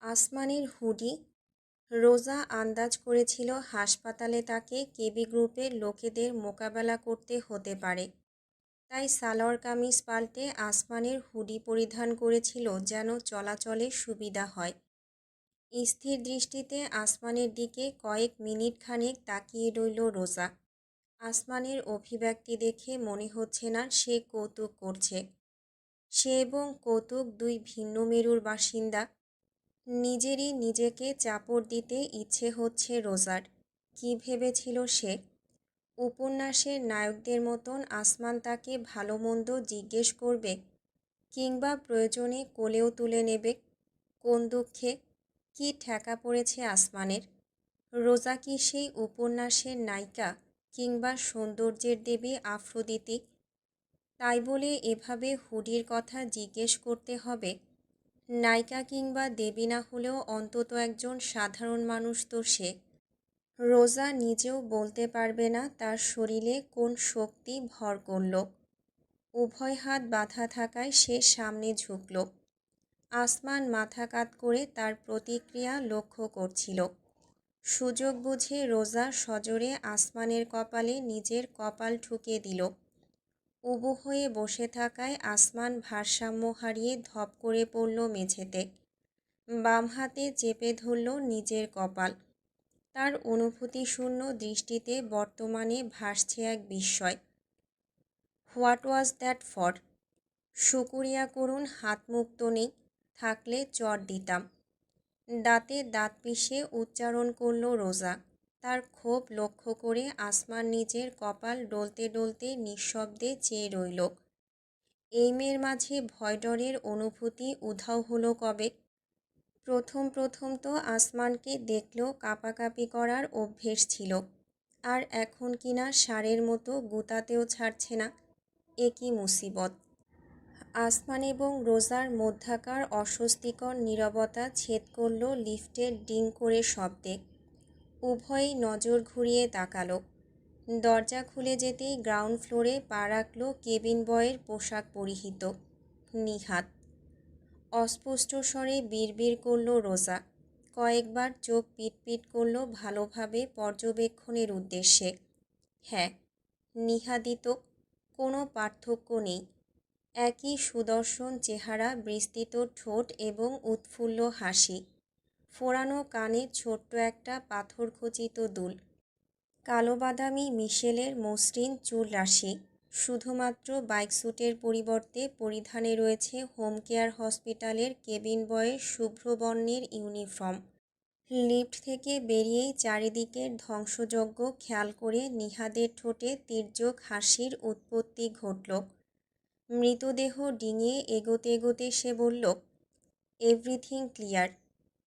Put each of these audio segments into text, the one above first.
আসমানের হুডি। রোজা আন্দাজ করেছিল হাসপাতালে তাকে কেবি গ্রুপের লোকেদের মোকাবেলা করতে হতে পারে, তাই সালোয়ার কামিজ পাল্টে আসমানের হুডি পরিধান করেছিল যেন চলাচলে সুবিধা হয়। স্থির দৃষ্টিতে আসমানের দিকে কয়েক মিনিট খানেক তাকিয়ে রইল রোজা। আসমানের অভিব্যক্তি দেখে মনে হচ্ছে না সে কৌতুক করছে। সে এবং কৌতুক দুই ভিন্ন মেরুর বাসিন্দা। নিজেরই নিজেকে চাপড় দিতে ইচ্ছে হচ্ছে রোজার। কি ভেবেছিল সে? উপন্যাসের নায়কদের মতন আসমান তাকে ভালো মন্দ জিজ্ঞেস করবে, কিংবা প্রয়োজনে কোলেও তুলে নেবে। কোন দুঃখে? কি ঠেকা পড়েছে আসমানের? রোজা কি সেই উপন্যাসের নায়িকা, কিংবা সৌন্দর্যের দেবী আফ্রোদিতি? তাই বলে এভাবে হুডির কথা জিজ্ঞেস করতে হবে? নায়িকা কিংবা দেবী না হলেও অন্তত একজন সাধারণ মানুষ তো সে। রোজা নিজেও বলতে পারবে না তার শরীরে কোন শক্তি ভর করল। উভয় হাত বাঁধা থাকায় সে সামনে ঝুঁকল। আসমান মাথা কাত করে তার প্রতিক্রিয়া লক্ষ্য করছিল। সুযোগ বুঝে রোজা সজোরে আসমানের কপালে নিজের কপাল ঠুকে দিল। উবু হয়ে বসে থাকায় আসমান ভারসাম্য হারিয়ে ধপ করে পড়ল মেঝেতে। বাম হাতে চেপে ধরল নিজের কপাল। তার অনুভূতিশূন্য দৃষ্টিতে বর্তমানে ভাসছে এক বিস্ময়। What was that for? শুকুরিয়া করুন হাত মুক্ত নেই, থাকলে চড় দিতাম। দাঁতে দাঁত পিষে উচ্চারণ করল রোজা। তার ক্ষোভ লক্ষ্য করে আসমান নিজের কপাল ডলতে ডলতে নিঃশব্দে চেয়ে রইল। এই মেয়ের মাঝে ভয় ডরের অনুভূতি উধাও হলো কবে? প্রথম প্রথম তো আসমানকে দেখলেও কাঁপাকাঁপি করার অভ্যেস ছিল, আর এখন কিনা ষাঁড়ের মতো গুতাতেও ছাড়ছে না। এ কি মুসিবত! আসমান এবং রোজার মধ্যাকার অস্বস্তিকর নীরবতা ছেদ করল লিফটের ডিং করে শব্দে। উভয়ই নজর ঘুরিয়ে তাকালো। দরজা খুলে যেতেই গ্রাউন্ড ফ্লোরে পা রাখল কেবিন বয়ের পোশাক পরিহিত নিহাত। অস্পষ্ট স্বরে বিড়বিড় করল রোজা। কয়েকবার চোখ পিটপিট করল ভালোভাবে পর্যবেক্ষণের উদ্দেশ্যে। হ্যাঁ, নিহাদিত। কোনো পার্থক্য নেই। একই সুদর্শন চেহারা, বিস্তৃত ঠোঁট এবং উৎফুল্ল হাসি। ফোড়ানো কানে ছোট্ট একটা পাথরখচিত দুল। কালো বাদামি মিশেলের মসৃণ চুল রাশি। শুধুমাত্র বাইক স্যুটের পরিবর্তে পরিধানে রয়েছে হোম কেয়ার হসপিটালের কেবিন বয়ের শুভ্র বর্ণের ইউনিফর্ম। লিফট থেকে বেরিয়েই চারিদিকের ধ্বংসযজ্ঞ খেয়াল করে নিহাদের ঠোঁটে তির্যক হাসির উৎপত্তি ঘটল। মৃতদেহ ডিঙিয়ে এগোতে এগোতে সে বলল, এভরিথিং ক্লিয়ার।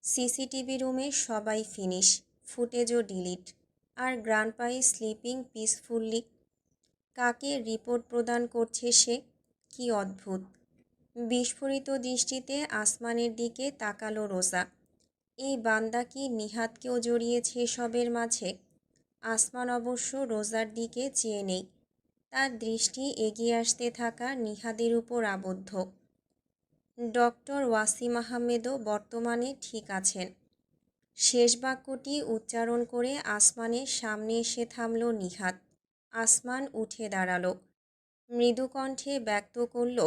সিসিটিভি রুমে সবাই ফিনিশ, ফুটেজও ডিলিট, আর গ্র্যান্ডপা ইজ স্লিপিং পিসফুল্লি। কাকে রিপোর্ট প্রদান করছে সে? কি অদ্ভুত! বিস্ফোরিত দৃষ্টিতে আসমানের দিকে তাকালো রোজা। এই বান্দা কি নিহাতকেও জড়িয়েছে সবের মাঝে? আসমান অবশ্য রোজার দিকে চেয়ে নেই। তার দৃষ্টি এগিয়ে আসতে থাকা নিহাদের উপর আবদ্ধ। ডক্টর ওয়াসিম আহমেদও বর্তমানে ঠিক আছেন। শেষ বাক্যটি উচ্চারণ করে আসমানের সামনে এসে থামল নিহাত। আসমান উঠে দাঁড়ালো। মৃদু কণ্ঠে ব্যক্ত করল,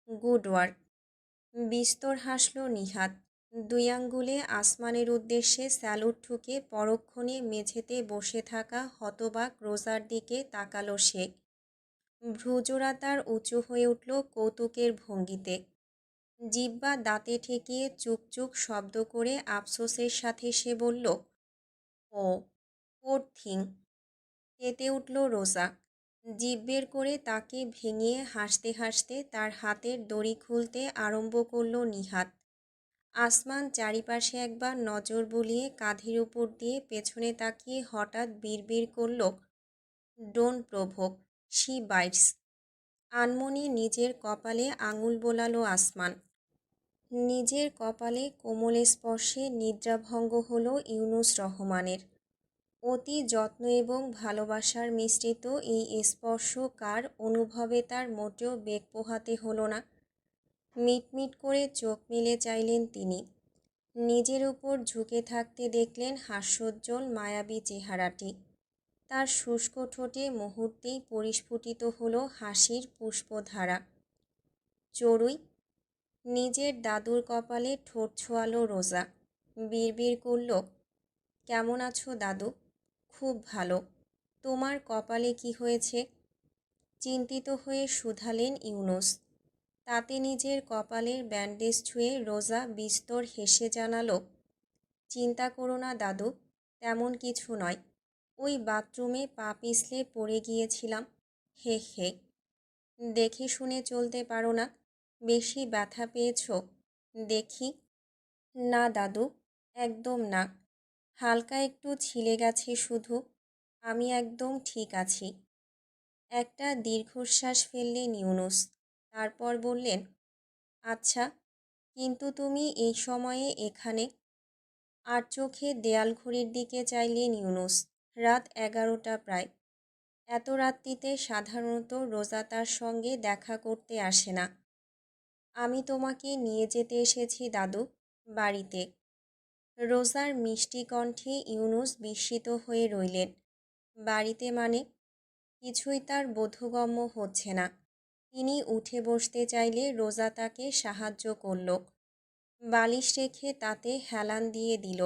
গুড ওয়ার্ক। বিস্তর হাসল নিহাত। দুই আঙ্গুলে আসমানের উদ্দেশ্যে স্যালুট ঠুকে পরক্ষণে মেঝেতে বসে থাকা হতবাক রোজার দিকে তাকালো সে। ভ্রুজোড়া তার উঁচু হয়ে উঠল কৌতুকের ভঙ্গিতে। জিহ্বা দাঁতে ঠেকিয়ে চুকচুক শব্দ করে আফসোসের সাথে সে বলল, ও পোর থিং। তেতে উঠল রোজা। জিভ বের করে তাকে ভেঙিয়ে হাসতে হাসতে তার হাতের দড়ি খুলতে আরম্ভ করল নিহাত। আসমান চারিপাশে একবার নজর বুলিয়ে কাঁধের উপর দিয়ে পেছনে তাকিয়ে হঠাৎ বিড়বিড় করল, ডোন্ট প্রভোক, শি বাইটস। আনমনে নিজের কপালে আঙুল বোলালো আসমান। নিজের কপালে কোমল স্পর্শে নিদ্রাভঙ্গ হল ইউনুস রহমানের। অতি যত্ন এবং ভালোবাসার মিশ্রিত এই স্পর্শ কার অনুভবে তার মোটেও বেগ পোহাতে হলো না। মিটমিট করে চোখ মেলে চাইলেন তিনি। নিজের উপর ঝুঁকে থাকতে দেখলেন হাস্যোজ্জ্বল মায়াবী চেহারাটি। তার শুষ্ক ঠোঁটে মুহূর্তেই পরিস্ফুটিত হলো হাসির পুষ্পধারা। চড়ুই। নিজের দাদুর কপালে ঠোঁট ছোঁয়ালো রোজা। বিড়বিড় করল, কেমন আছো দাদু? খুব ভালো। তোমার কপালে কি হয়েছে? চিন্তিত হয়ে শুধালেন ইউনুস। তাতে নিজের কপালের ব্যান্ডেজ ছুঁয়ে রোজা বিস্তর হেসে জানালো, চিন্তা করো না দাদু, তেমন কিছু নয়। ওই বাথরুমে পা পিছলে পড়ে গিয়েছিলাম। হে হে। দেখে শুনে চলতে পারো না? বেশি ব্যথা পেয়েছ? দেখি। না দাদু, একদম না। হালকা একটু ছিলে গেছে শুধু। আমি একদম ঠিক আছি। একটা দীর্ঘশ্বাস ফেললেন ইউনুস। তারপর বললেন, আচ্ছা, কিন্তু তুমি এই সময়ে এখানে? আর চোখে দেয়াল ঘড়ির দিকে চাইলেন ইউনুস। রাত 11টা প্রায়। এত রাত্রিতে সাধারণত রোজা তার সঙ্গে দেখা করতে আসে না। আমি তোমাকে নিয়ে যেতে এসেছি দাদু, বাড়িতে। রোজার মিষ্টি কণ্ঠে ইউনুস বিস্মিত হয়ে রইলেন। বাড়িতে মানে? কিছুই তার বোধগম্য হচ্ছে না। তিনি উঠে বসতে চাইলে রোজা তাকে সাহায্য করল। বালিশ রেখে তাতে হেলান দিয়ে দিল।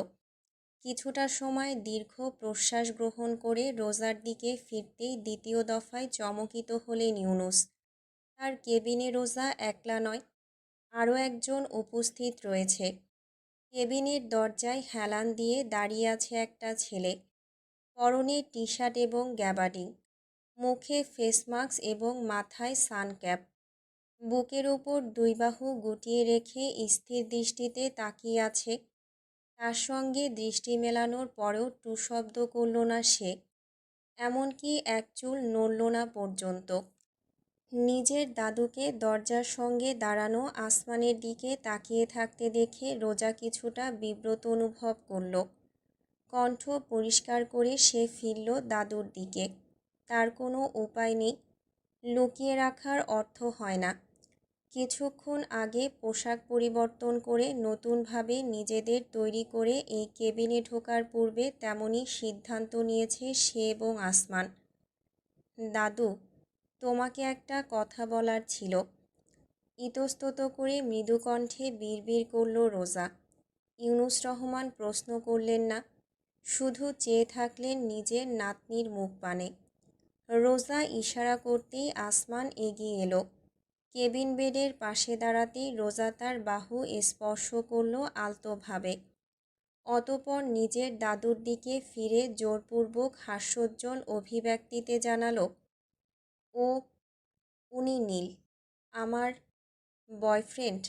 কিছুটা সময় দীর্ঘ প্রশ্বাস গ্রহণ করে রোজার দিকে ফিরতেই দ্বিতীয় দফায় চমকিত হলেন ইউনুস। তার কেবিনে রোজা একলা নয়, আরও একজন উপস্থিত রয়েছে। কেবিনের দরজায় হেলান দিয়ে দাঁড়িয়ে আছে একটা ছেলে। পরনে টি শার্ট এবং গ্যাবার্ডিন, মুখে ফেস মাস্ক এবং মাথায় সানক্যাপ। বুকের ওপর দুই বাহু গুটিয়ে রেখে স্থির দৃষ্টিতে তাকিয়ে আছে। তার সঙ্গে দৃষ্টি মেলানোর পরেও টু শব্দ করল না সে, এমনকি এক চুল নড়ল না পর্যন্ত। নিজের দাদুকে দরজার সঙ্গে দাঁড়ানো আসমানের দিকে তাকিয়ে থাকতে দেখে রোজা কিছুটা বিব্রত অনুভব করল। কণ্ঠ পরিষ্কার করে সে ফিরল দাদুর দিকে। তার কোনো উপায় নেই, লুকিয়ে রাখার অর্থ হয় না। কিছুক্ষণ আগে পোশাক পরিবর্তন করে নতুনভাবে নিজেদের তৈরি করে এই কেবিনে ঢোকার পূর্বে তেমনই সিদ্ধান্ত নিয়েছে সে এবং আসমান। দাদু, তোমাকে একটা কথা বলার ছিল। ইতস্তত করে মৃদু কণ্ঠে বিড়বিড় করল রোজা। ইউনুস রহমান প্রশ্ন করলেন না, শুধু চেয়ে থাকলেন নিজের নাতনির মুখপানে। রোজা ইশারা করতেই আসমান এগিয়ে এলো। কেবিন বেডের পাশে দাঁড়াতেই রোজা তার বাহু স্পর্শ করল আলতোভাবে। অতঃপর নিজের দাদুর দিকে ফিরে জোরপূর্বক হাস্যোজ্জ্বল অভিব্যক্তিতে জানালো, ও, উনি নীল, আমার বয়ফ্রেন্ড।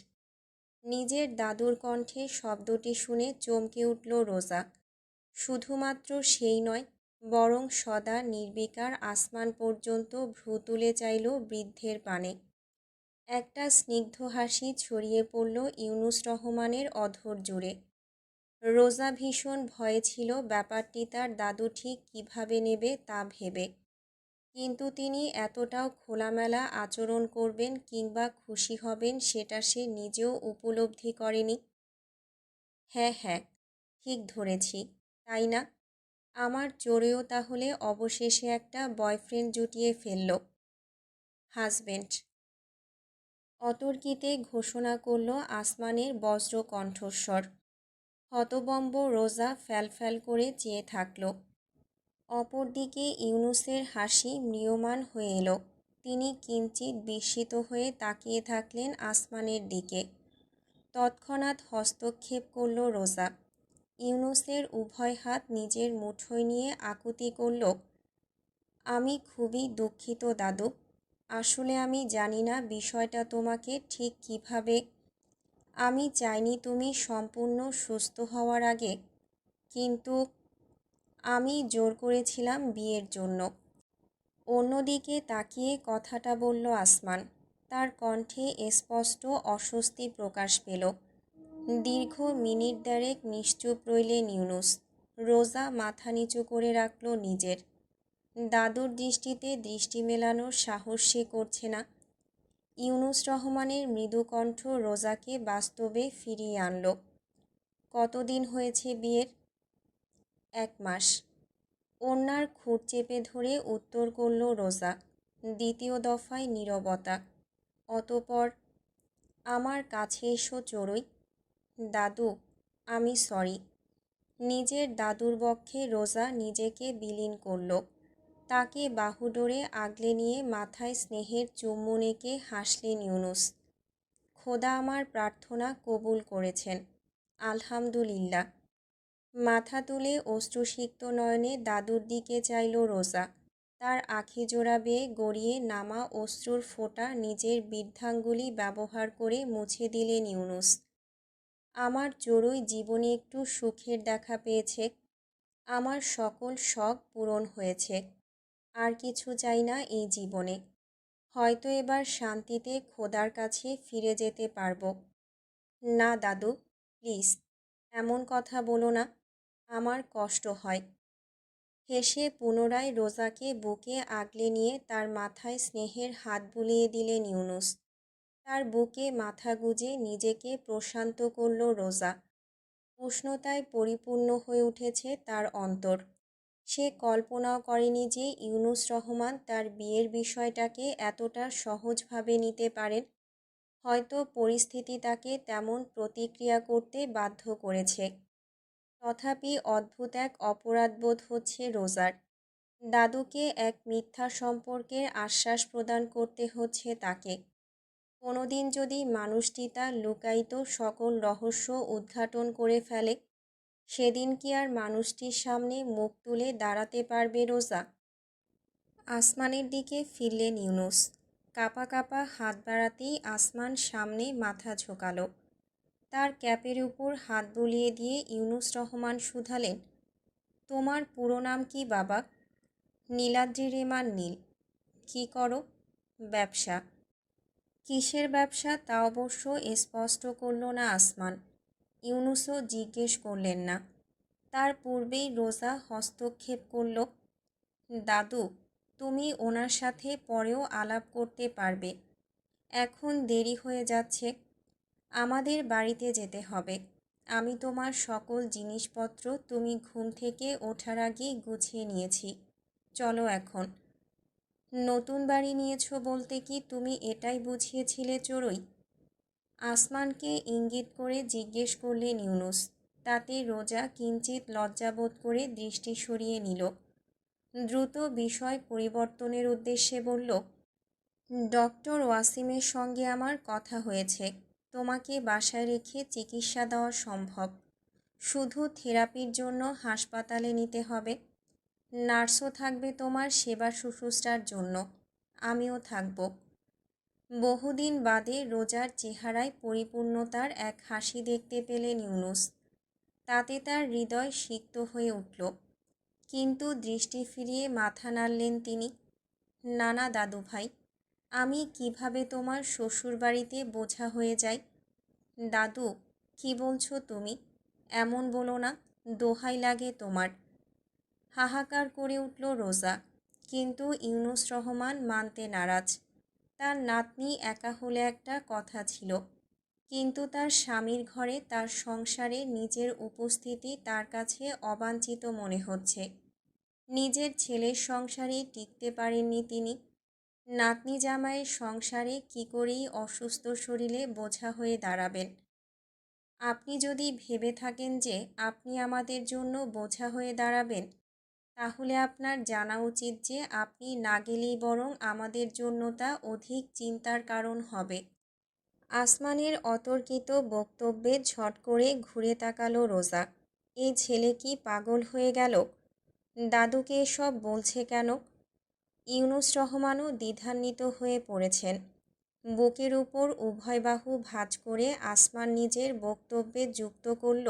নিজের দাদুর কণ্ঠে শব্দটি শুনে চমকে উঠল রোজা। শুধুমাত্র সেই নয়, বরং সদা নির্বিকার আসমান পর্যন্ত ভ্রু তুলে চাইল বৃদ্ধের পানে। একটা স্নিগ্ধ হাসি ছড়িয়ে পড়ল ইউনুস রহমানের অধর জুড়ে। রোজা ভীষণ ভয়ে ছিল ব্যাপারটি তার দাদু ঠিক কিভাবে নেবে তা ভেবে। কিন্তু তিনি এতটাও খোলামেলা আচরণ করবেন কিংবা খুশি হবেন সেটা সে নিজেও উপলব্ধি করেনি। হ্যাঁ হ্যাঁ, ঠিক ধরেছি, তাই না? আমার চোরেও তাহলে অবশেষে একটা বয়ফ্রেন্ড জুটিয়ে ফেলল। হাজবেন্ড। অতর্কিতে ঘোষণা করল আসমানের বজ্র কণ্ঠস্বর। হতবম্ব রোজা ফ্যালফ্যাল করে চেয়ে থাকল। অপরদিকে ইউনুসের হাসি ম্রিয়মাণ হয়ে এলো। তিনি কিঞ্চিৎ বিস্মিত হয়ে তাকিয়ে থাকলেন আসমানের দিকে। তৎক্ষণাৎ হস্তক্ষেপ করল রোজা। ইউনুসের উভয় হাত নিজের মুঠোয় নিয়ে আকুতি করল, আমি খুবই দুঃখিত দাদু। আসলে আমি জানি না বিষয়টা তোমাকে ঠিক কিভাবে। আমি চাইনি তুমি সম্পূর্ণ সুস্থ হওয়ার আগে, কিন্তু আমি জোর করেছিলাম বিয়ের জন্য। অন্যদিকে তাকিয়ে কথাটা বলল আসমান। তার কণ্ঠে স্পষ্ট অস্বস্তি প্রকাশ পেল। দীর্ঘ মিনিট দেড়েক নিশ্চুপ রইলেন ইউনুস। রোজা মাথা নিচু করে রাখল নিজের। দাদুর দৃষ্টিতে দৃষ্টি মেলানোর সাহস সে করছে না। ইউনুস রহমানের মৃদু কণ্ঠ রোজাকে বাস্তবে ফিরিয়ে আনল। কতদিন হয়েছে বিয়ের? 1 মাস। ওড়নার খুঁট চেপে ধরে উত্তর করল রোজা। দ্বিতীয় দফায় নীরবতা। অতঃপর, আমার কাছে এসো চড়ুই। দাদু, আমি সরি। নিজের দাদুর বক্ষে রোজা নিজেকে বিলীন করল। তাকে বাহুডোরে আগলে নিয়ে মাথায় স্নেহের চুম্বন এঁকে হাসলেন ইউনুস। খোদা আমার প্রার্থনা কবুল করেছেন, আলহামদুলিল্লাহ। মাথা তুলে অশ্রুসিক্ত নয়নে দাদুর দিকে চাইল রোজা। তার আখিজোড়া বেয়ে গড়িয়ে নামা অশ্রুর ফোঁটা নিজের বৃদ্ধাঙ্গুলি ব্যবহার করে মুছে দিলেন ইউনুস। আমার চড়ুই জীবনে একটু সুখের দেখা পেয়েছে। আমার সকল শখ পূরণ হয়েছে। আর কিছু চাই না এই জীবনে। হয়তো এবার শান্তিতে খোদার কাছে ফিরে যেতে পারবো। না দাদু, প্লিজ, এমন কথা বলো না। আমার কষ্ট হয়। হেসে পুনরায় রোজাকে বুকে আগলে নিয়ে তার মাথায় স্নেহের হাত বুলিয়ে দিলেন ইউনুস। তার বুকে মাথা গুজে নিজেকে প্রশান্ত করল রোজা। উষ্ণতায় পরিপূর্ণ হয়ে উঠেছে তার অন্তর। সে কল্পনাও করেনি যে ইউনুস রহমান তার বিয়ের বিষয়টাকে এতটা সহজভাবে নিতে পারেন। হয়তো পরিস্থিতি তাকে তেমন প্রতিক্রিয়া করতে বাধ্য করেছে। তথাপি অদ্ভুত এক অপরাধবোধ হচ্ছে রোজার। দাদুকে এক মিথ্যা সম্পর্কের আশ্বাস প্রদান করতে হচ্ছে তাকে। কোনোদিন যদি মানুষটি তার লুকায়িত সকল রহস্য উদ্ঘাটন করে ফেলে, সেদিন কি আর মানুষটির সামনে মুখ তুলে দাঁড়াতে পারবে রোজা? আসমানের দিকে ফিরলেন ইউনুস। কাঁপা কাঁপা হাত বাড়াতেই আসমান সামনে মাথা ঝোঁকালো। তার ক্যাপের উপর হাত বুলিয়ে দিয়ে ইউনুস রহমান শুধালেন, তোমার পুরো নাম কি বাবা? নীলাদ্রি রেমান নীল। কী করো? ব্যবসা। কিসের ব্যবসা তা অবশ্য স্পষ্ট করল না আসমান। ইউনুসও জিজ্ঞেস করলেন না। তার পূর্বেই রোজা হস্তক্ষেপ করল, দাদু, তুমি ওনার সাথে পরেও আলাপ করতে পারবে। এখন দেরি হয়ে যাচ্ছে। আমাদের বাড়িতে যেতে হবে। আমি তোমার সকল জিনিসপত্র তুমি ঘুম থেকে ওঠার আগেই গুছিয়ে নিয়েছি। চলো এখন। নতুন বাড়ি নিয়েছো বলতে কি তুমি এটাই বুঝিয়েছিলে চড়ুই? আসমানকে ইঙ্গিত করে জিজ্ঞেস করলেন ইউনুস। তাতে রোজা কিঞ্চিত লজ্জাবোধ করে দৃষ্টি সরিয়ে নিল। দ্রুত বিষয় পরিবর্তনের উদ্দেশ্যে বলল, ডক্টর ওয়াসিমের সঙ্গে আমার কথা হয়েছে। তোমাকে বাসায় রেখে চিকিৎসা দেওয়া সম্ভব। শুধু থেরাপির জন্য হাসপাতালে নিতে হবে। নার্সও থাকবে তোমার সেবা শুশ্রূষার জন্য। আমিও থাকব। বহুদিন বাদে রোজার চেহারায় পরিপূর্ণতার এক হাসি দেখতে পেলেন ইউনুস। তাতে তার হৃদয় সিক্ত হয়ে উঠল। কিন্তু দৃষ্টি ফিরিয়ে মাথা নাড়লেন তিনি। না না দাদু ভাই, আমি কিভাবে তোমার শ্বশুরবাড়িতে বোঝা হয়ে যাই? দাদু, কি বলছো তুমি? এমন বলো না, দোহাই লাগে তোমার। হাহাকার করে উঠল রোজা। কিন্তু ইউনুস রহমান মানতে নারাজ। তার নাতনি একা হলে একটা কথা ছিল, কিন্তু তার স্বামীর ঘরে তার সংসারে নিজের উপস্থিতি তার কাছে অবাঞ্ছিত মনে হচ্ছে। নিজের ছেলের সংসারেই টিকতে পারেননি তিনি। নাতনি জামাইয়ের সংসারে কি করেই অসুস্থ শরীরে বোঝা হয়ে দাঁড়াবেন? আপনি যদি ভেবে থাকেন যে আপনি আমাদের জন্য বোঝা হয়ে দাঁড়াবেন, তাহলে আপনার জানা উচিত যে আপনি না গেলেই বরং আমাদের জন্য তা অধিক চিন্তার কারণ হবে। আসমানের অতর্কিত বক্তব্যে ঝট করে ঘুরে তাকালো রোজা। এই ছেলে কি পাগল হয়ে গেল? দাদুকে এসব বলছে কেন? ইউনুস রহমানও দ্বিধান্বিত হয়ে পড়েছেন। বুকের উপর উভয় বাহু ভাঁজ করে আসমান নিজের বক্তব্যে যুক্ত করল,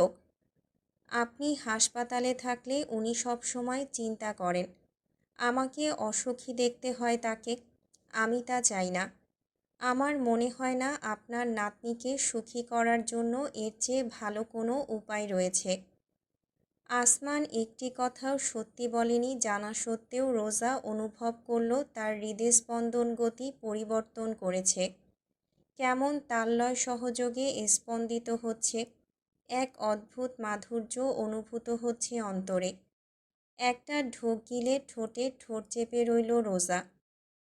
আপনি হাসপাতালে থাকলে উনি সব সময় চিন্তা করেন। আমাকে অসুখী দেখতে হয় তাকে। আমি তা চাই না। আমার মনে হয় না আপনার নাতনিকে সুখী করার জন্য এর চেয়ে ভালো কোনো উপায় রয়েছে। আসমান একটি কথাও সত্যি বলেনি জানা সত্ত্বেও রোজা অনুভব করল তার হৃদস্পন্দন গতি পরিবর্তন করেছে। কেমন তাললয় সহযোগে স্পন্দিত হচ্ছে। এক অদ্ভুত মাধুর্য অনুভূত হচ্ছে অন্তরে। একটা ঢোক গিলে ঠোঁটে ঠোঁট চেপে রইল রোজা।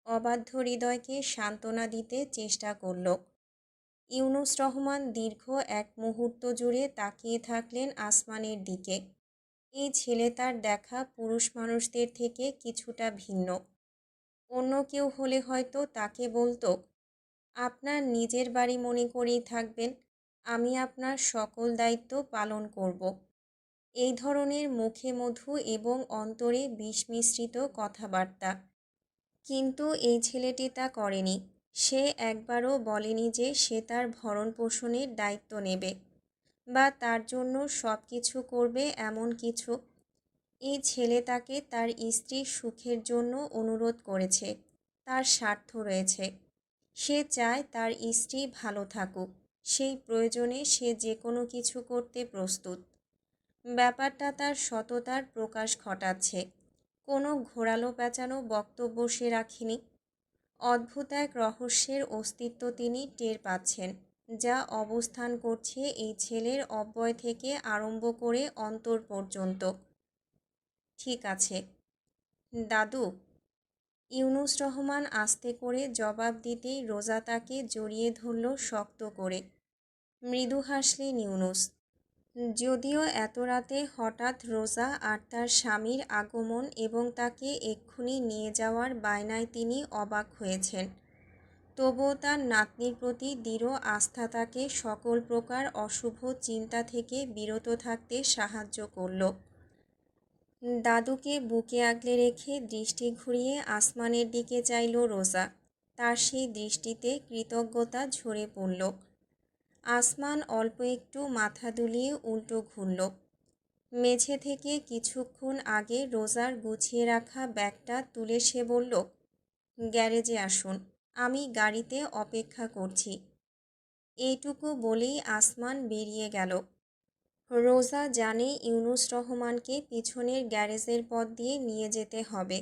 অবাধ্য হৃদয়কে সান্ত্বনা দিতে চেষ্টা করল। ইউনুস রহমান দীর্ঘ এক মুহূর্ত জুড়ে তাকিয়ে থাকলেন আসমানের দিকে। এই ছেলে তার দেখা পুরুষ মানুষদের থেকে কিছুটা ভিন্ন। অন্য কেউ হলে হয়তো তাকে বলতো, আপনার নিজের বাড়ি মনে করেই থাকবেন, আমি আপনার সকল দায়িত্ব পালন করব। এই ধরনের মুখে মধু এবং অন্তরে বিষ মিশ্রিত কথাবার্তা। কিন্তু এই ছেলেটি তা করেনি। সে একবারও বলেনি যে সে তার ভরণ পোষণের দায়িত্ব নেবে বা তার জন্য সব কিছু করবে এমন কিছু। এই ছেলে তাকে তার স্ত্রীর সুখের জন্য অনুরোধ করেছে। তার স্বার্থ রয়েছে। সে চায় তার স্ত্রী ভালো থাকুক। সেই প্রয়োজনে সে যে কোনো কিছু করতে প্রস্তুত। ব্যাপারটা তার সততার প্রকাশ ঘটাচ্ছে। কোনো ঘোরালো পেঁচানো বক্তব্য সে রাখেনি। অদ্ভুত এক রহস্যের অস্তিত্ব তিনি টের পাচ্ছেন, যা অবস্থান করছে এই ছেলের অব্যয় থেকে আরম্ভ করে অন্তর পর্যন্ত। ঠিক আছে দাদু, ইউনুস রহমান আস্তে করে জবাব দিতেই রোজা তাকে জড়িয়ে ধরল শক্ত করে। মৃদু হাসলেন ইউনুস। যদিও এত রাতে হঠাৎ রোজা আর তার স্বামীর আগমন এবং তাকে এক্ষুনি নিয়ে যাওয়ার বায়নায় তিনি অবাক হয়েছেন, তবুও তার নাতনির প্রতি দৃঢ় আস্থা তাকে সকল প্রকার অশুভ চিন্তা থেকে বিরত থাকতে সাহায্য করল। দাদুকে বুকে আগলে রেখে দৃষ্টি ঘুরিয়ে আসমানের দিকে চাইল রোজা। তার সেই দৃষ্টিতে কৃতজ্ঞতা ঝরে পড়ল। আসমান অল্প একটু মাথা দুলিয়ে উল্টো ঘুরল। মেঝে থেকে কিছুক্ষণ আগে রোজার গুছিয়ে রাখা ব্যাগটা তুলে সে বলল, গ্যারেজে আসুন, আমি গাড়িতে অপেক্ষা করছি। এইটুকু বলেই আসমান বেরিয়ে গেল। রোজা জানে ইউনুস রহমানকে পিছনের গ্যারেজের পথ দিয়ে নিয়ে যেতে হবে,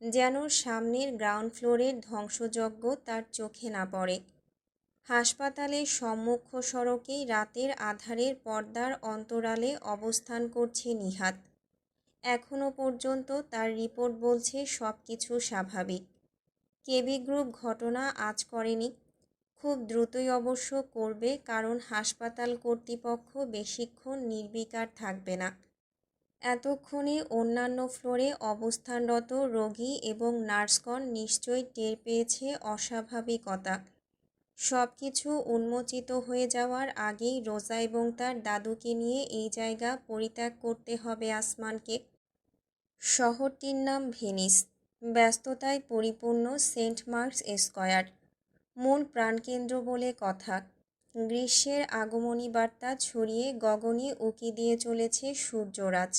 যেন সামনের গ্রাউন্ড ফ্লোরের ধ্বংসযজ্ঞ তার চোখে না পড়ে। হাসপাতালের সম্মুখ সড়কেই রাতের আধারের পর্দার অন্তরালে অবস্থান করছে নিহাত। এখনও পর্যন্ত তার রিপোর্ট বলছে সব কিছু স্বাভাবিক। কেবি গ্রুপ ঘটনা আজ করেনি, খুব দ্রুতই অবশ্য করবে, কারণ হাসপাতাল কর্তৃপক্ষ বেশিক্ষণ নির্বিকার থাকবে না। এতক্ষণে অন্যান্য ফ্লোরে অবস্থানরত রোগী এবং নার্সগণ নিশ্চয়ই টের পেয়েছে অস্বাভাবিকতা। সব কিছু উন্মোচিত হয়ে যাওয়ার আগেই রোজা এবং তার দাদুকে নিয়ে এই জায়গা পরিত্যাগ করতে হবে আসমানকে। শহরটির নাম ভেনিস। ব্যস্ততায় পরিপূর্ণ সেন্ট মার্কস স্কয়ার মূল প্রাণকেন্দ্র বলে কথা। গ্রীষ্মের আগমনী বার্তা ছড়িয়ে গগনে উঁকি দিয়ে চলেছে সূর্যরাজ।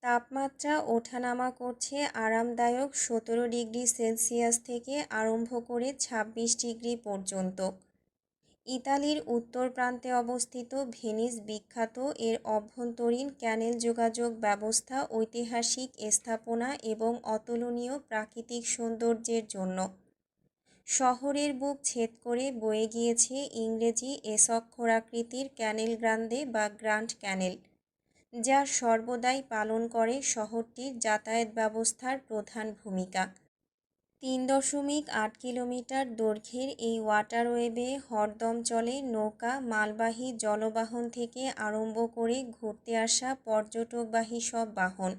তাপমাত্রা ওঠানামা করছে আরামদায়ক 17 ডিগ্রি সেলসিয়াস থেকে আরম্ভ করে 26 ডিগ্রি পর্যন্ত। ইতালির উত্তর প্রান্তে অবস্থিত ভেনিস বিখ্যাত এর অভ্যন্তরীণ ক্যানেল যোগাযোগ ব্যবস্থা, ঐতিহাসিক স্থাপনা এবং অতুলনীয় প্রাকৃতিক সৌন্দর্যের জন্য। শহরের বুক ছেদ করে বয়ে গিয়েছে ইংরেজি এস অক্ষরাকৃতির ক্যানেল গ্রান্দে বা গ্র্যান্ড ক্যানেল, যা সর্বদাই পালন করে শহরটির যাতায়াত ব্যবস্থার প্রধান ভূমিকা। 3.8 কিলোমিটার দৈর্ঘ্যের এই ওয়াটারওয়েবে হরদম চলে নৌকা, মালবাহী জলবাহন থেকে আরম্ভ করে ঘুরতে আসা পর্যটকবাহী সব বাহন।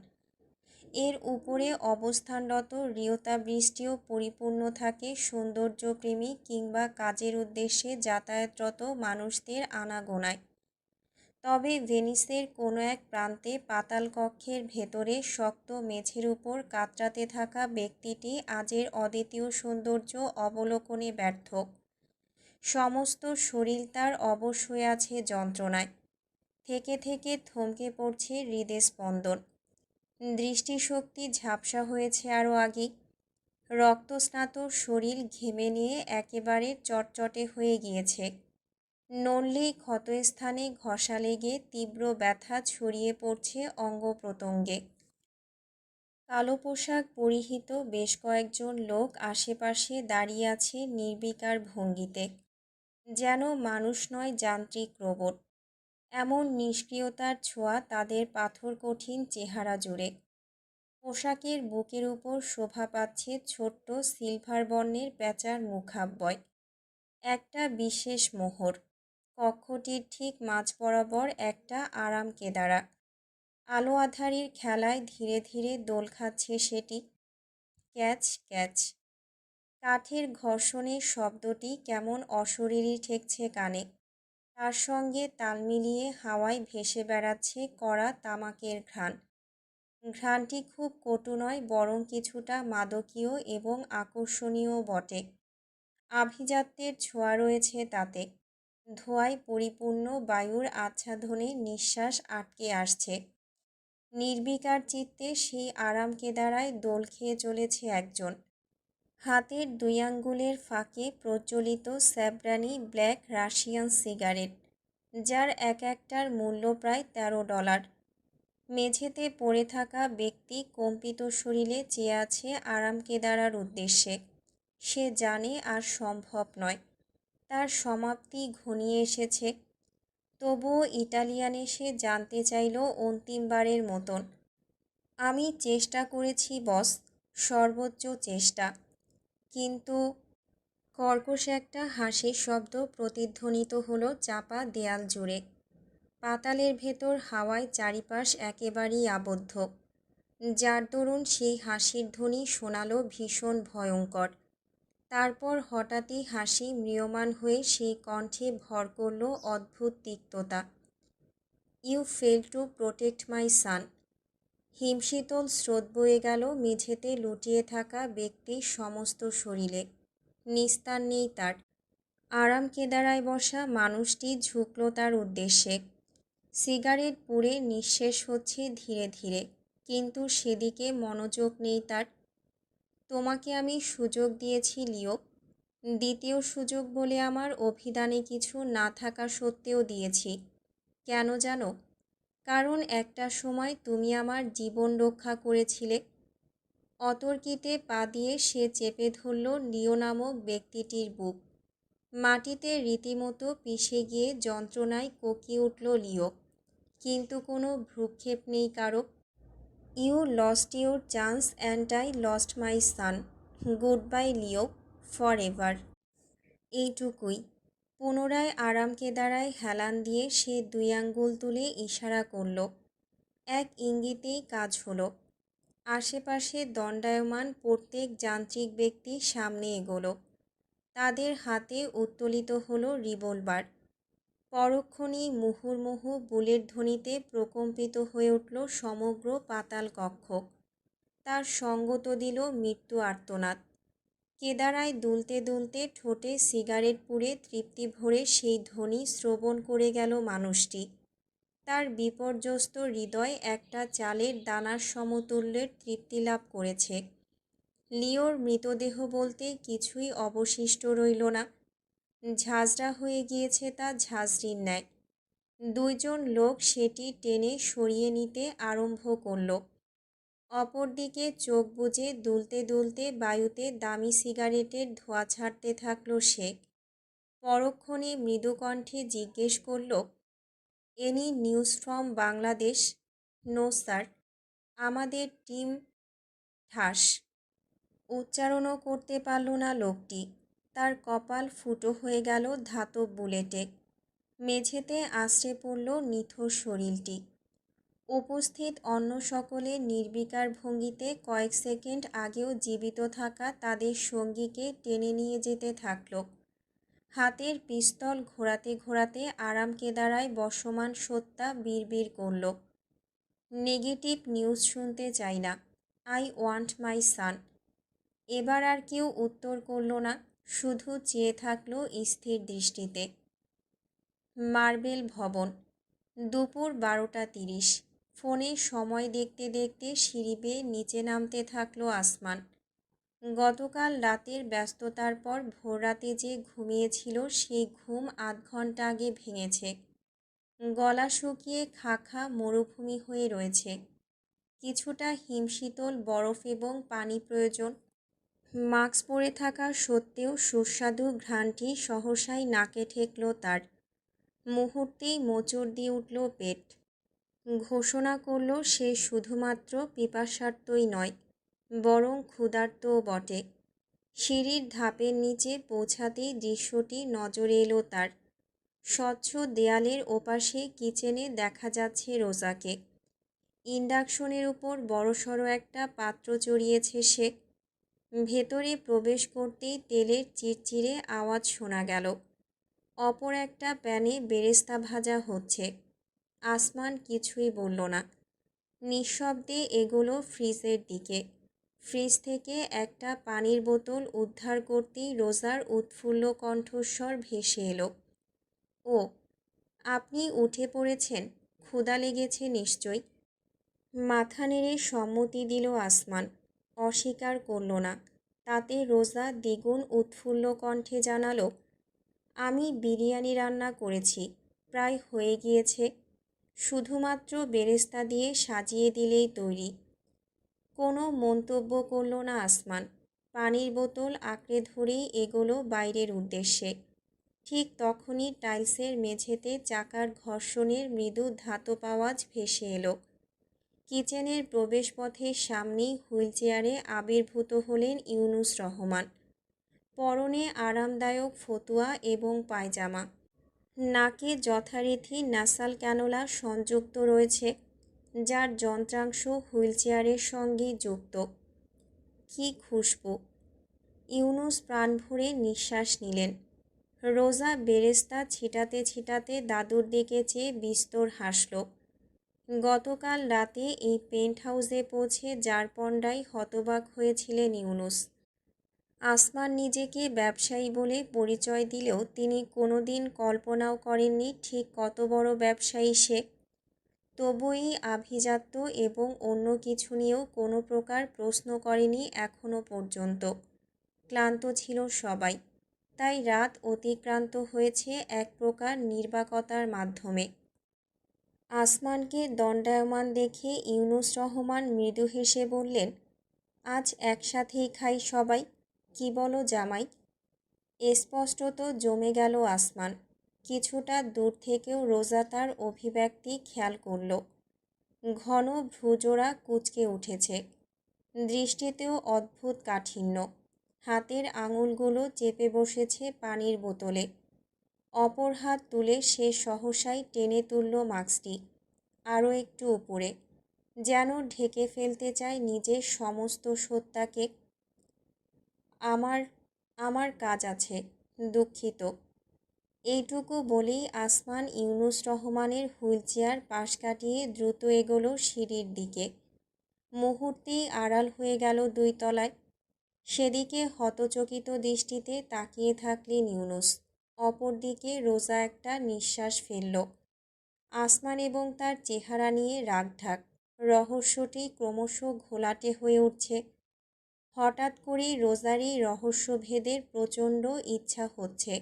এর উপরে অবস্থানরত রিওতা বৃষ্টিও পরিপূর্ণ থাকে সৌন্দর্যপ্রেমী কিংবা কাজের উদ্দেশ্যে যাতায়াতরত মানুষদের আনাগোনায়। তবে ভেনিসের কোনো এক প্রান্তে পাতাল কক্ষের ভেতরে শক্ত মেঝের উপর কাতরাতে থাকা ব্যক্তিটি আজের অদ্বিতীয় সৌন্দর্য অবলোকনে ব্যর্থ। সমস্ত শরীর তার অবশ হয়ে আছে যন্ত্রণায়। থেকে থেকে থমকে পড়ছে হৃদস্পন্দন। দৃষ্টিশক্তি ঝাপসা হয়েছে আরও আগেই। রক্তস্নাত শরীর ঘেমে নিয়ে একেবারে চটচটে হয়ে গিয়েছে। নড়লেই ক্ষতস্থানে ঘষা লেগে তীব্র ব্যথা ছড়িয়ে পড়ছে অঙ্গ প্রত্যঙ্গে। কালো পোশাক পরিহিত বেশ কয়েকজন লোক আশেপাশে দাঁড়িয়ে আছে নির্বিকার ভঙ্গিতে, যেন মানুষ নয় যান্ত্রিক রোবট। এমন নিষ্ক্রিয়তার ছোঁয়া তাদের পাথর কঠিন চেহারা জুড়ে। পোশাকের বুকের উপর শোভা পাচ্ছে ছোট্ট সিলভার বর্ণের প্যাঁচার মুখাব্যয়। একটা বিশেষ মোহর। কক্ষটির ঠিক মাঝ বরাবর একটা আরাম কেদারা। আলো আঁধারির খেলায় ধীরে ধীরে দোল খাচ্ছে সেটি। Catch catch. কাঠের ঘর্ষণের শব্দটি কেমন অশরীরী ঠেকছে কানে। তার সঙ্গে তাল মিলিয়ে হাওয়ায় ভেসে বেড়াচ্ছে কড়া তামাকের ঘ্রাণ। ঘ্রাণটি খুব কটু নয়, বরং কিছুটা মাদকীয় এবং আকর্ষণীয় বটে। আভিজাত্যের ছোঁয়া রয়েছে তাতে। ধোঁয়ায় পরিপূর্ণ বায়ুর আচ্ছাদনে নিঃশ্বাস আটকে আসছে। নির্বিকার চিত্তে সেই আরাম কেদারায় দোল খেয়ে চলেছে একজন। হাতের দুই আঙ্গুলের ফাঁকে প্রজ্বলিত স্যাবরানি ব্ল্যাক রাশিয়ান সিগারেট, যার এক একটার মূল্য প্রায় $13। মেঝেতে পড়ে থাকা ব্যক্তি কম্পিত শরীরে চেয়ে আছে আরাম কেদারার উদ্দেশ্যে। সে জানে আর সম্ভব নয়, তার সমাপ্তি ঘনিয়ে এসেছে। তবুও ইটালিয়ান এসে জানতে চাইল অন্তিমবারের মতন, আমি চেষ্টা করেছি বস, সর্বোচ্চ চেষ্টা। কিন্তু কর্কশ একটা হাসির শব্দ প্রতিধ্বনিত হলো চাপা দেয়াল জুড়ে। পাতালের ভেতর হাওয়ায় চারিপাশ একেবারেই আবদ্ধ, যার দরুন সেই হাসির ধ্বনি শোনালো ভীষণ ভয়ঙ্কর। তারপর হঠাৎই হাসি ম্রিয়মাণ হয়ে সেই কণ্ঠে ভর করল অদ্ভুত তিক্ততা। ইউ ফেল টু প্রোটেক্ট মাই সান। হিমশীতল স্রোত বয়ে গেল মেঝেতে লুটিয়ে থাকা ব্যক্তির সমস্ত শরীরে। নিস্তার নেই তার। আরাম কেদারায় বসা মানুষটি ঝুঁকল তার উদ্দেশ্যে। সিগারেট পুড়ে নিঃশেষ হচ্ছে ধীরে ধীরে, কিন্তু সেদিকে মনোযোগ নেই তার। তোমাকে আমি সুযোগ দিয়েছি লিও, দ্বিতীয় সুযোগ বলে আমার অভিধানে কিছু না থাকা সত্ত্বেও দিয়েছি। কেন জানো? কারণ একটা সময় তুমি আমার জীবন রক্ষা করেছিলে। অতর্কিতে পা দিয়ে সে চেপে ধরল লিও নামক ব্যক্তিটির বুক। মাটিতে রীতিমতো পিষে গিয়ে যন্ত্রণায় কোকিয়ে উঠল লিও, কিন্তু কোনো ভ্রুক্ষেপ নেই কারো। You lost your chance and I lost my son. Goodbye Leo, forever. এইটুকুই। পুনরায় আরাম কেদারায় হেলান দিয়ে সে দুই আঙ্গুল তুলে ইশারা করল। এক ইঙ্গিতেই কাজ হলো। আশেপাশে দণ্ডায়মান প্রত্যেক যান্ত্রিক ব্যক্তি সামনে এগোলো। তাদের হাতে উত্তোলিত হলো রিভলভার। পরক্ষণেই মুহুর্মুহু বুলেট ধ্বনিতে প্রকম্পিত হয়ে উঠল সমগ্র পাতাল কক্ষ। তার সঙ্গত দিল মৃত্যু আর্তনাদ। কেদারায় দুলতে দুলতে ঠোঁটে সিগারেট পুড়ে তৃপ্তি ভরে সেই ধ্বনি শ্রবণ করে গেল মানুষটি। তার বিপর্যস্ত হৃদয় একটা চালের দানার সমতুল্যের তৃপ্তি লাভ করেছে। লিওর মৃতদেহ বলতে কিছুই অবশিষ্ট রইল না। ঝাঁঝরা হয়ে গিয়েছে তা ঝাঁঝরির ন্যায়। দুইজন লোক সেটি টেনে সরিয়ে নিতে আরম্ভ করল। অপরদিকে চোখ বুজে দুলতে দুলতে বায়ুতে দামি সিগারেটের ধোঁয়া ছাড়তে থাকল সে। পরক্ষণে মৃদুকণ্ঠে জিজ্ঞেস করল, any news from Bangladesh? No sir. আমাদের টিম ঠাস। উচ্চারণও করতে পারল না লোকটি। তার কপাল ফুটো হয়ে গেল ধাতব বুলেটে। মেঝেতে আছড়ে পড়ল নিথর শরীরটি। উপস্থিত অন্য সকলে নির্বিকার ভঙ্গিতে কয়েক সেকেন্ড আগেও জীবিত থাকা তাদের সঙ্গীকে টেনে নিয়ে যেতে থাকল। হাতের পিস্তল ঘোরাতে ঘোরাতে আরাম কেদারায় বসমান সত্তা বিড়বিড় করল, নেগেটিভ নিউজ শুনতে চাই না। আই ওয়ান্ট মাই সান। এবার আর কেউ উত্তর করল না, শুধু চেয়ে থাকল স্থির দৃষ্টিতে। মার্বেল ভবন। দুপুর 12:30। ফোনে সময় দেখতে দেখতে সিঁড়ি বেয়ে নিচে নামতে থাকলো আসমান। গতকাল রাতের ব্যস্ততার পর ভোররাতে যে ঘুমিয়েছিল সেই ঘুম আধ ঘন্টা আগে ভেঙেছে। গলা শুকিয়ে খাখা মরুভূমি হয়ে রয়েছে। কিছুটা হিমশীতল বরফ এবং পানি প্রয়োজন। মাস্ক পরে থাকা সত্ত্বেও সুস্বাদু ঘ্রাণটি সহসাই নাকে ঠেকল তার। মুহূর্তেই মোচড় দিয়ে উঠল পেট। ঘোষণা করল সে শুধুমাত্র পিপাসার্তই নয়, বরং ক্ষুধার্তও বটে। সিঁড়ির ধাপের নিচে পৌঁছাতেই দৃশ্যটি নজরে এলো তার। স্বচ্ছ দেয়ালের ওপাশে কিচেনে দেখা যাচ্ছে রোজাকে। ইন্ডাকশনের উপর বড়সড় একটা পাত্র চড়িয়েছে সে। ভেতরে প্রবেশ করতেই তেলের চিরচিরে আওয়াজ শোনা গেল। অপর একটা প্যানে বেরেস্তা ভাজা হচ্ছে। আসমান কিছুই বলল না, নিঃশব্দে এগোলো ফ্রিজের দিকে। ফ্রিজ থেকে একটা পানির বোতল উদ্ধার করতেই রোজার উৎফুল্ল কণ্ঠস্বর ভেসে এলো। ও, আপনি উঠে পড়েছেন, ক্ষুধা লেগেছে নিশ্চয়ই। মাথা নেড়ে সম্মতি দিল আসমান, অস্বীকার করল না। তাতে রোজা দ্বিগুণ উৎফুল্ল কণ্ঠে জানালো, আমি বিরিয়ানি রান্না করেছি, প্রায় হয়ে গিয়েছে, শুধুমাত্র বেরেস্তা দিয়ে সাজিয়ে দিলেই তৈরি। কোনো মন্তব্য করল না আসমান। পানির বোতল আঁকড়ে ধরেই এগোলো বাইরের উদ্দেশ্যে। ঠিক তখনই টাইলসের মেঝেতে চাকার ঘর্ষণের মৃদু ধাতব আওয়াজ ভেসে এলো। কিচেনের প্রবেশপথের সামনেই হুইলচেয়ারে আবির্ভূত হলেন ইউনুস রহমান। পরনে আরামদায়ক ফতুয়া এবং পায়জামা। নাকে যথারীতি নাসাল ক্যানোলা সংযুক্ত রয়েছে, যার যন্ত্রাংশ হুইলচেয়ারের সঙ্গে যুক্ত। কি খুশবু! ইউনুস প্রাণ ভরে নিঃশ্বাস নিলেন। রোজা বেরেস্তা ছিটাতে ছিটাতে দাদুর দিকে চেয়ে বিস্তর হাসল। গতকাল রাতে এই পেন্ট হাউসে পৌঁছে জারপন্ডায় হতবাক হয়েছিলেন ইউনুস। আসমান নিজেকে ব্যবসায়ী বলে পরিচয় দিলেও তিনি কোনোদিন কল্পনাও করেননি ঠিক কত বড় ব্যবসায়ী সে। তবুই আভিজাত্য এবং অন্য কিছু নিয়েও কোনো প্রকার প্রশ্ন করেনি এখনো পর্যন্ত। ক্লান্ত ছিল সবাই, তাই রাত অতিক্রান্ত হয়েছে এক প্রকার নির্বাকতার মাধ্যমে। আসমানকে দণ্ডায়মান দেখে ইউনুস রহমান মৃদু হেসে বললেন, আজ একসাথেই খাই সবাই, কি বলো জামাই? স্পষ্টত জমে গেল আসমান। কিছুটা দূর থেকেও রোজা তার অভিব্যক্তি খেয়াল করল। ঘন ভ্রুজোড়া কুঁচকে উঠেছে, দৃষ্টিতেও অদ্ভুত কাঠিন্য। হাতের আঙুলগুলো চেপে বসেছে পানির বোতলে। অপর হাত তুলে সে সহসাই টেনে তুলল মাস্কটি, আরও একটু উপরে, যেন ঢেকে ফেলতে চায় নিজের সমস্ত সত্তাকে। আমার আমার কাজ আছে, দুঃখিত। এইটুকু বলেই আসমান ইউনুস রহমানের হুইলচেয়ার পাশ কাটিয়ে দ্রুত এগোলো সিঁড়ির দিকে। মুহূর্তেই আড়াল হয়ে গেল 2 তলায়। সেদিকে হতচকিত দৃষ্টিতে তাকিয়ে থাকলেন ইউনুস। অপরদিকে রোজা একটা নিঃশ্বাস ফেলল। আসমান এবং তার চেহারা নিয়ে রাগঢাক। রহস্যটি ক্রমশ ঘোলাটে হয়ে উঠছে। হঠাৎ করেই রোজার এই রহস্যভেদের প্রচণ্ড ইচ্ছা হচ্ছে।